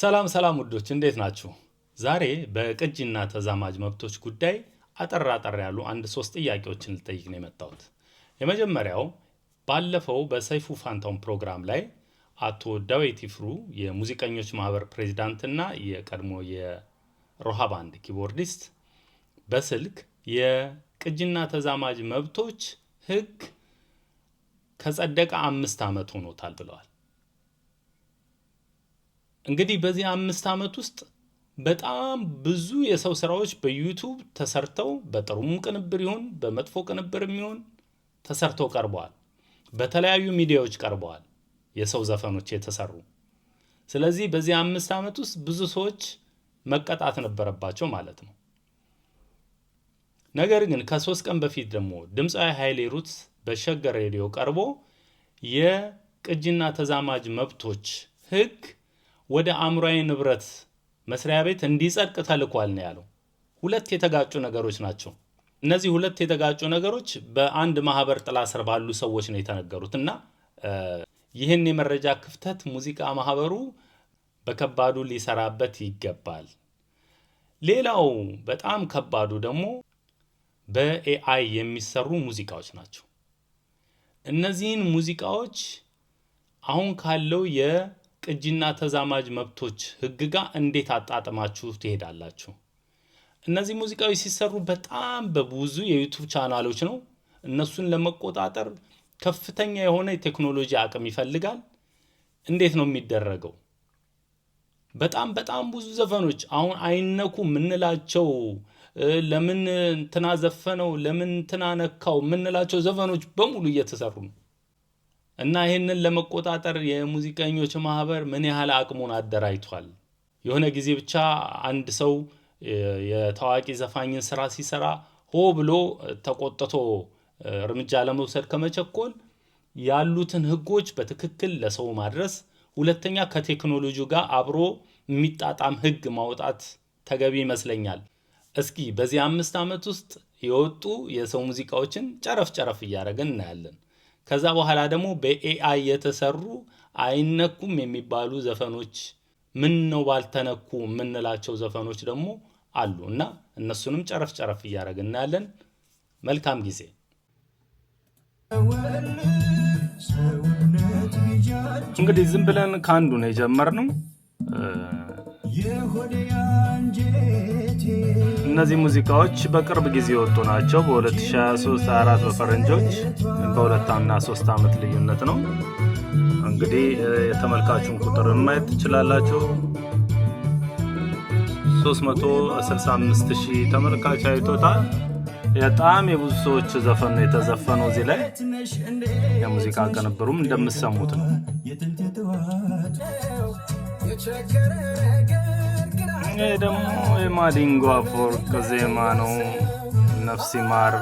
ሰላም ሰላም ውዶች እንዴት ናችሁ? ዛሬ በቅጂና ተዛማጅ መብቶች ጉዳይ አጠር ያሉ አንድ ሶስት ጥያቄዎችን ልጠይቅ ነው የመጣሁት። የመጀመሪያው ባለፈው በሰይፉ ፋንታውን ፕሮግራም ላይ አቶ ዳዊት ይፍሩ የሙዚቀኞች ማህበር ፕሬዝዳንትና የቀድሞ የሮሃ ባንድ ኪቦርዲስት በስልክ የቅጂና ተዛማጅ መብቶች ህግ ከጸደቀ 5 ዓመት ሆኖታል ብለዋል። እንግዲህ በዚህ 5 ዓመት ውስጥ በጣም ብዙ የሰው ስራዎች በዩቲዩብ ተሰርተው በጥሩም ቅንብር ይሁን በመጥፎ ቅንብር ይሁን ተሰርተው ቀርበዋል። በተለያዩ ሚዲያዎች ቀርበዋል የሰው ዘፈኖች የተሰሩ። ስለዚህ በዚህ 5 ዓመት ውስጥ ብዙ ሰዎች መቀጣት ነበረባቸው ማለት ነው። ነገር ግን ከ3 ቀን በፊት ደግሞ ድምጻዊ ኃይሌ ሩት በሸገር ሬዲዮ ቀርቦ የቅጂና ተዛማጅ መብቶች ህግ ወደ አእምሯዊ ንብረት መስሪያ ቤት እንዲጸድቅ ተልኳል ነው ያለው። ሁለት የተጋጩ ነገሮች ናቸው። እነዚህ ሁለት የተጋጩ ነገሮች በአንድ ማህበር ጥላ ስር ባሉ ሰዎች ነው የተነገሩትና ይህን የመረጃ ክፍተት ሙዚቃ ማህበሩ በከባዱ ሊሰራበት ይገባል። ሌላው በጣም ከባዱ ደግሞ በኤአይ የሚሰሩ ሙዚቃዎች ናቸው። እነዚህን ሙዚቃዎች አሁን ካለው የቅጂና ተዛማጅ መብቶች ህግ ጋር እንዴት አጣጥማችሁ ትሄዳላችሁ? እነዚህ ሙዚቃዎች ሲሰሩ በጣም በብዙ የዩቲዩብ ቻናሎች ነው። እነሱን ለመቆጣጠር ከፍተኛ የሆነ የቴክኖሎጂ አቅም ይፈልጋል። እንዴት ነው የሚደረገው? በጣም ብዙ ዘፈኖች አሁን አይነኩ ምንላቸው ለምን እንትና ዘፈነው ለምን እንትና ነካው ምንላቸው ዘፈኖች በሙሉ እየተሰሩ ነው። እና ይሄንን ለመቆጣጠር የሙዚቀኞች ማህበር ምን ያህል አቅሙን አደራጅቷል? የሆነ ጊዜ ብቻ አንድ ሰው የታዋቂ ዘፋኝን ስራ ሲሰራ ሆ ብሎ ተቆጥቶ እርምጃ ለመውሰድ ከመቸኮል ያሉትን ህጎች በትክክል ለሰው ማድረስ፣ ሁለተኛ ከቴክኖሎጂው ጋር አብሮ የሚጣጣም ህግ ማውጣት ተገቢ ይመስለኛል። እስኪ በዚህ 5 ዓመት ውስጥ የወጡ የሰው ሙዚቃዎችን ጨረፍ እያደረግን እናያለን። ከዛ በኋላ ደግሞ በኤአይ የተሰሩ አይነኩም የሚባሉ ዘፈኖች ምን ነው ባልተነኩ ምንላቸው ዘፈኖች ደግሞ አሉና እነሱንም ጨረፍ እያደረግን እናያለን። መልካም ጊዜ። እንግዲህ ዝም ብለን ካንዱ ነው የጀመርነው። እነዚህ ሙዚቃዎች በቅርብ ጊዜ ወጡ ናቸው። በ2023-24 በፈረንጆች በ2 እና 3 ዓመት ልዩነት ነው። እንግዲህ የተመልካቹን ቁጥር ማየት ትችላላችሁ። 365,000 ተመልካች አይቶታል። በጣም የብዙ ሰዎች ዘፈን ነው የተዘፈነው እዚህ ላይ። የሙዚቃ ቅንብሩም እንደምትሰሙት ነው። ይሄ ደግሞ የማዲንጎ አፈወርቅ ዜማ ነው። ነፍስ ይማር።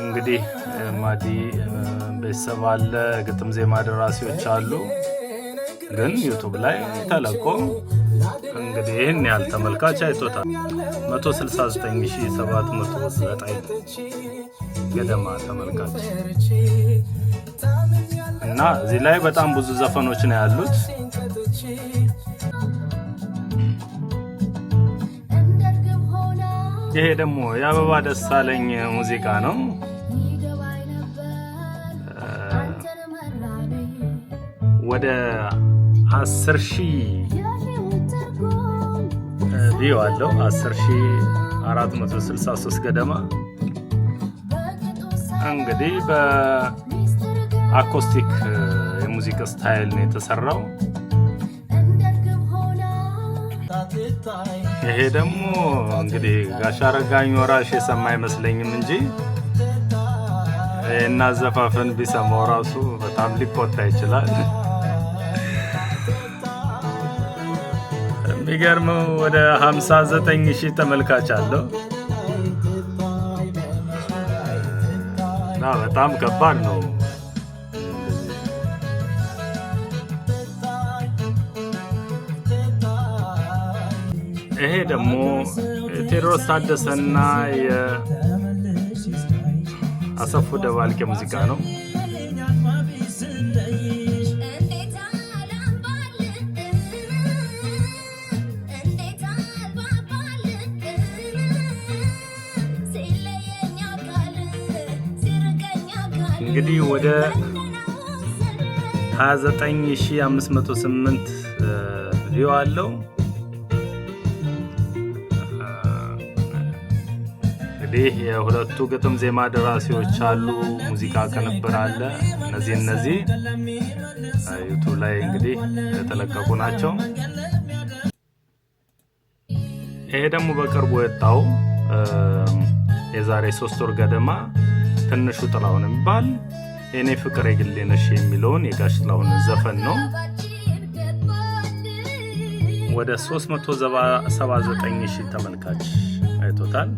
እንግዲህ ማዲ ቤተሰብ አለ፣ ግጥም ዜማ ደራሲዎች አሉ። ግን ዩቲዩብ ላይ ተለቆ እንግዲህ ይህን ያህል ተመልካች አይቶታል። 169,709 ገደማ ተመልካች እና እዚህ ላይ በጣም ብዙ ዘፈኖች ነው ያሉት። ይሄ ደግሞ የአበባ ደሳለኝ ሙዚቃ ነው። ወደ 10,000 ቪው አለው። 10,463 ገደማ። እንግዲህ በአኮስቲክ የሙዚቃ ስታይል ነው የተሰራው። ይሄ ደግሞ እንግዲህ ጋሽ አረጋኝ ወራሽ የሰማ አይመስለኝም እንጂ እና ዘፋፈን ቢሰማው ራሱ በጣም ሊቆጣ ይችላል። የሚገርመው ወደ 59,000 ተመልካች አለው እና በጣም ከባድ ነው። ይሄ ደግሞ ቴዎድሮስ ታደሰና የአሰፉ ደባልቄ ሙዚቃ ነው። እንግዲህ ወደ 29508 ቪው አለው። እንግዲህ የሁለቱ ግጥም ዜማ ደራሲዎች አሉ፣ ሙዚቃ ቅንብር አለ። እነዚህ ዩቲዩብ ላይ እንግዲህ የተለቀቁ ናቸው። ይሄ ደግሞ በቅርቡ የወጣው የዛሬ 3 ወር ገደማ ትንሹ ጥላሁን የሚባል የኔ ፍቅር የግሌ ነሽ የሚለውን የጋሽ ጥላሁን ዘፈን ነው። ወደ 379,000 ተመልካች አይቶታል።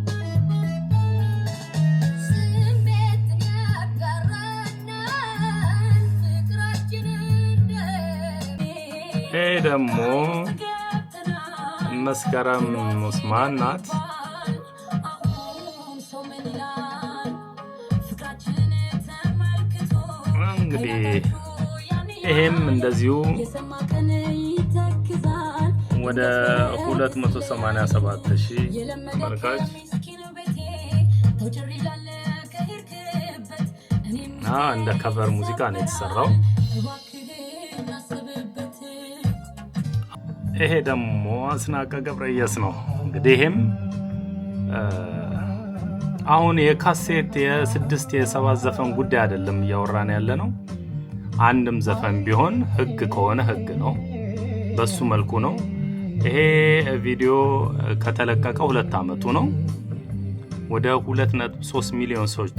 ይሄ ደግሞ መስከረም ኡስማን ናት። እንግዲህ ይሄም እንደዚሁ ወደ 287,000 ተመልካች እንደ ከቨር ሙዚቃ ነው የተሰራው። ይሄ ደግሞ አስናቀ ገብረየስ ነው። እንግዲህ ይሄም አሁን የካሴት የ6 የ7 ዘፈን ጉዳይ አይደለም እያወራን ያለ ነው። አንድም ዘፈን ቢሆን ህግ ከሆነ ህግ ነው፣ በሱ መልኩ ነው። ይሄ ቪዲዮ ከተለቀቀ 2 ዓመቱ ነው። ወደ 2.3 ሚሊዮን ሰዎች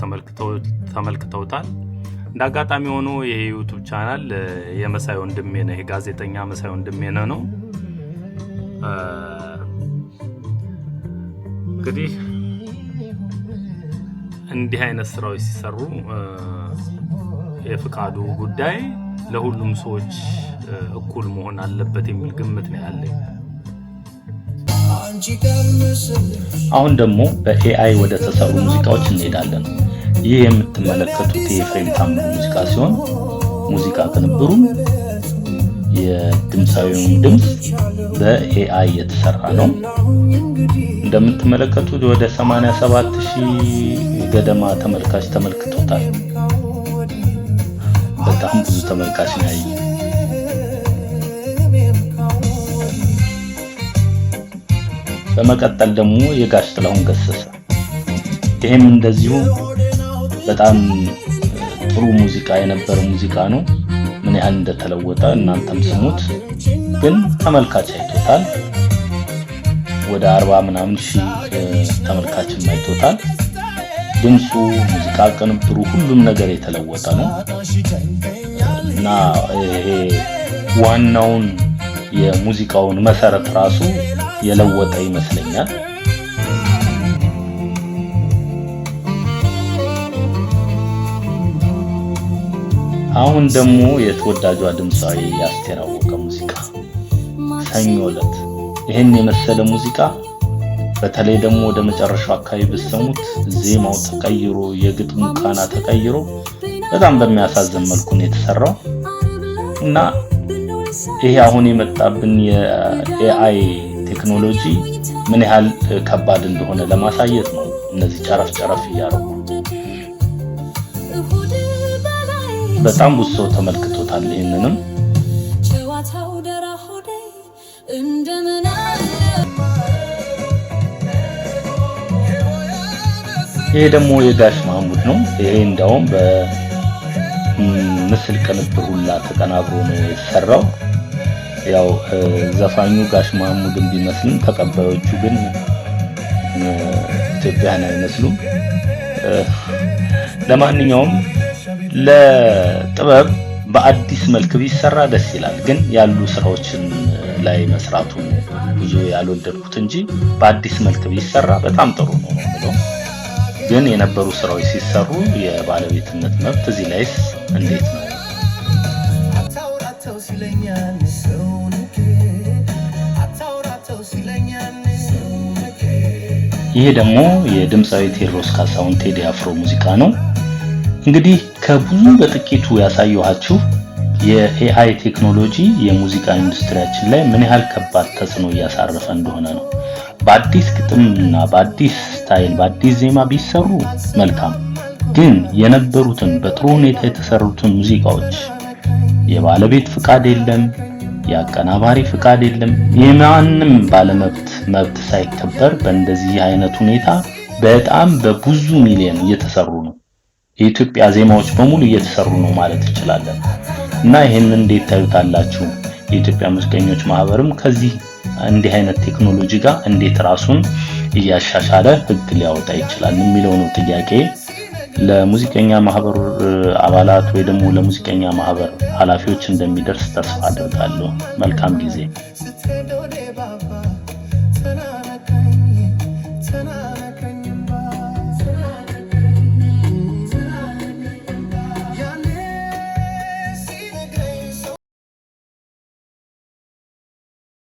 ተመልክተውታል። እንዳጋጣሚ ሆኖ ይሄ ዩቲዩብ ቻናል የመሳይ ወንድሜ ነው፣ የጋዜጠኛ መሳይ ወንድሜ ነው። እንግዲህ እንዲህ አይነት ስራዎች ሲሰሩ የፍቃዱ ጉዳይ ለሁሉም ሰዎች እኩል መሆን አለበት የሚል ግምት ነው ያለኝ። አሁን ደግሞ በኤአይ ወደ ተሰሩ ሙዚቃዎች እንሄዳለን። ይህ የምትመለከቱት የኤፍሬም ታምሩ ሙዚቃ ሲሆን ሙዚቃ ቅንብሩ የድምፃዊውን ድምፅ በኤአይ የተሰራ ነው። እንደምትመለከቱት ወደ 87,000 ገደማ ተመልካች ተመልክቶታል። በጣም ብዙ ተመልካች ነው ያየው። በመቀጠል ደግሞ የጋሽ ጥላሁን ገሰሰ፣ ይሄም እንደዚሁ በጣም ጥሩ ሙዚቃ የነበረ ሙዚቃ ነው። ምን ያህል እንደተለወጠ እናንተም ስሙት። ግን ተመልካች አይቶታል። ወደ 40 ምናምን ሺህ ተመልካችን አይቶታል። ድምፁ፣ ሙዚቃ ቅንብሩ፣ ሁሉም ነገር የተለወጠ ነው እና ይሄ ዋናውን የሙዚቃውን መሰረት ራሱ የለወጠ ይመስለኛል። አሁን ደግሞ የተወዳጇ ድምፃዊ የአስቴር አወቀ ሙዚቃ ሰኞ ዕለት፣ ይሄን የመሰለ ሙዚቃ በተለይ ደግሞ ወደ መጨረሻው አካባቢ በሰሙት ዜማው ተቀይሮ የግጥሙ ቃና ተቀይሮ በጣም በሚያሳዝን መልኩ ነው የተሰራው እና ይሄ አሁን የመጣብን የኤአይ ቴክኖሎጂ ምን ያህል ከባድ እንደሆነ ለማሳየት ነው እነዚህ ጨረፍ እያደረጉ። በጣም ብዙ ሰው ተመልክቶታል ይሄንንም። ይሄ ደግሞ የጋሽ ማሙድ ነው። ይሄ እንዳውም በምስል ቅንብር ሁላ ተቀናብሮ ነው የተሰራው። ያው ዘፋኙ ጋሽ ማሙድን ቢመስልም ተቀባዮቹ ግን ኢትዮጵያን አይመስሉም። ለማንኛውም ለጥበብ በአዲስ መልክ ቢሰራ ደስ ይላል። ግን ያሉ ስራዎችን ላይ መስራቱ ብዙ ያልወደድኩት እንጂ በአዲስ መልክ ቢሰራ በጣም ጥሩ ነው ነው። ግን የነበሩ ስራዎች ሲሰሩ የባለቤትነት መብት እዚህ ላይስ እንዴት ነው? ይሄ ደግሞ የድምፃዊ ቴዎድሮስ ካሳሁን ቴዲ አፍሮ ሙዚቃ ነው። እንግዲህ ከብዙ በጥቂቱ ያሳየኋችሁ የኤአይ ቴክኖሎጂ የሙዚቃ ኢንዱስትሪያችን ላይ ምን ያህል ከባድ ተጽዕኖ እያሳረፈ እንደሆነ ነው። በአዲስ ግጥምና በአዲስ ስታይል በአዲስ ዜማ ቢሰሩ መልካም፣ ግን የነበሩትን በጥሩ ሁኔታ የተሰሩትን ሙዚቃዎች የባለቤት ፍቃድ የለም፣ የአቀናባሪ ፍቃድ የለም፣ የማንም መብት ሳይከበር በእንደዚህ አይነት ሁኔታ በጣም በብዙ ሚሊዮን እየተሰሩ ነው። የኢትዮጵያ ዜማዎች በሙሉ እየተሰሩ ነው ማለት እንችላለን። እና ይሄንን እንዴት ታዩታላችሁ? የኢትዮጵያ ሙዚቀኞች ማህበርም ከዚህ እንዲህ አይነት ቴክኖሎጂ ጋር እንዴት ራሱን እያሻሻለ ህግ ሊያወጣ ይችላል የሚለው ነው ጥያቄ። ለሙዚቀኛ ማህበር አባላት ወይ ደግሞ ለሙዚቀኛ ማህበር ኃላፊዎች እንደሚደርስ ተስፋ አደርጋለሁ። መልካም ጊዜ።